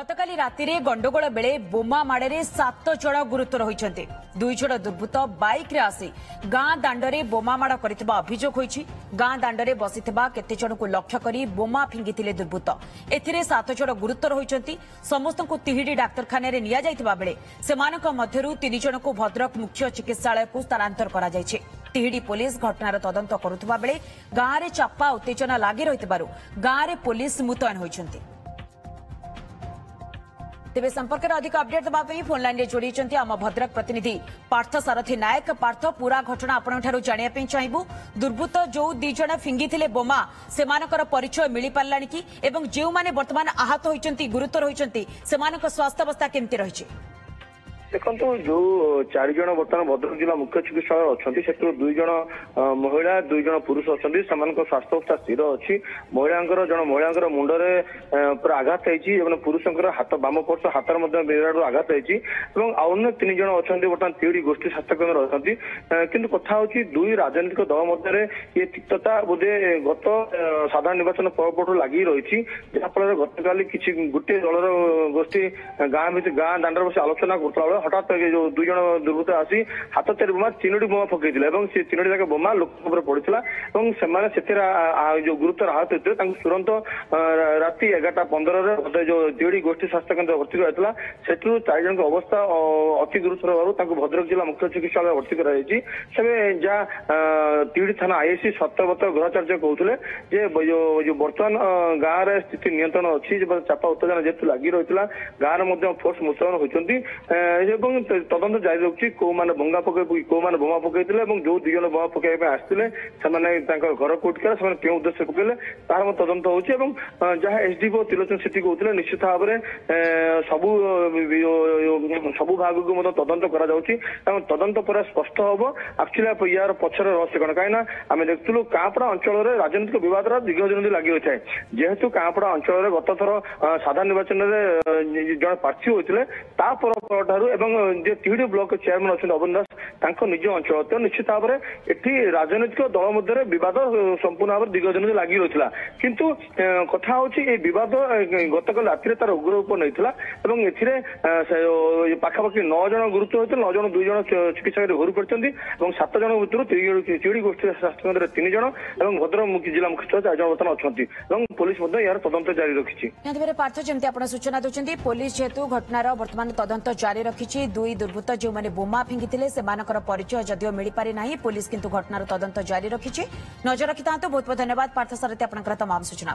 गतकाली राति गंडगोल बेले बोमा माड़े 7 जण गुरुतर होती 2 जण दुर्बृत्त बाइक रे आसी गां दांडरे बोमा माड़ करथिबा अभियोग होईछि। गां दांडरे बसिथिबा केते जण को लक्ष्य करी बोमा फिंगिथिले दुर्बृत्त। एथिरे 7 जण गुरुतर होईछंती। समस्तଙ୍କୁ तिहिडी डाक्तरखाना रे निया जायथिबा बेले सेमानक मध्यरु 3 जण को भद्रक मुख्य चिकित्सालय को स्थानांतर करा जायछि। तिहिडी पुलिस घटनार तदंत करुथिबा बेले गां रे चापा उत्तेजना लागि रहितबारु गां रे पुलिस मुतयन होईछंती। तेज संपर्क में अधिक अपडेट देवाई फोन लाइन जोड़ी आम भद्रक प्रतिनिधि पार्थ सारथी नायक। पार्थ पूरा घटना आपंठ जानापी चाहबू दुर्बृत्त जो 2 जण फिंगी बोमा से परिचय मिल पारा कि जो मैंने वर्तमान आहत होती गुरुतर होती स्वास्थ्य अवस्था केमती रही? देखो जो 4 जण बर्तमान भद्रक जिला मुख्य चिकित्सालय अच्छा से 2 जण महिला 2 जण पुरुष अच्छा स्वास्थ्य अवस्था स्थिर अच्छी। महिला मुंडरे पूरा आघात होती पुरुषर हाथ बाम पर्श हाथ विराट आघात होती अन्य 3 जण अच्छा बर्तमान तिहिडी गोष्ठी स्वास्थ्य केन्द्र अच्छा कि कथा हूँ 2 राजनीतिक दल मध्य ये तिक्तता बोधे गत साधारण निर्वाचन पर्व लगी रही जहाँफल गतकाली किसी गोटे दलर गोष्ठी गाँ दाण्डर बस आलोचना कर हठात जो 2 जण दुर्बृत्त आसी हाथ चारि बोमा 3टी बोमा पकई से 3टी जाक बोमा लोक पड़ा जो गुरुतर आहत होते तुरंत राति 11:15 जो तिहिडी गोष्ठी स्वास्थ्य केन्द्र भर्ती कराइला से 4 जन अवस्था अति गुरुतर होगा भद्रक जिला मुख्य चिकित्सालय भर्ती कराई। जहाँ तिहिडी थाना आईएससी सत्यव्रत गृहाचार्य कहते जो बर्तमान गाँव में स्थिति नियंत्रण अच्छी चापा उत्तेजना जेहतु लगी रही गाँव फोर्स मुतयन होती तदंत जारी रखी कौ मैंने बंगा पकई कौ मैंने बोमा पकई जो 2 जण बोमा पकड़ आसते घर कोटिका क्यों उद्देश्य पकड़े तार तदंत होची जहाँ एसडीओ त्रिलोचन सेठी कहते निश्चित भाव में सबू भाग को तदंत तदंत पर स्पष्ट हम एक्चुअली यार पचर रहस्य कौन कहीं आम देखु कांपड़ा अंचल राजनीतिक विवाद दीर्घ लगी रही है जेहेतु कांपड़ा अंचल गत थर साधारण निर्वाचन में जन प्रार्थी होते तिहिडी ब्लॉक चेयरमैन अच्छा अवन दास निज अंचल तो निश्चित भाव में ये राजनीतिक दल मध्य बद संपूर्ण भाव दीर्घ दिन लगी रही किंतु कथा हूँ बद गतकाल राति तार उग्र रूप नहीं पाखापाखि 9 जण गुरुतर होते 9 जण 2 जण चिकित्सा घरू पड़ते 7 जण भर तिहिडी गोष्ठी स्वास्थ्य केन्द्र 3 जण और भद्रक जिला मुख्य 4 जण बर्तमान अच्छा पुलिस यार तदंत जारी रखी। पार्थ जमी आप सूचना दूसरी पुलिस जेहेतु घटनार बर्तमान तदंत जारी रखी 2 दुर्बृत्त जो मैंने बोमा फिंगी से परिचय जदिव मिल पारि ना पुलिस किंतु घटनार तदंत जारी रखी। नजर रखि बहुत बहुत धन्यवाद पार्थ सारथी आपंकर तमाम सूचना।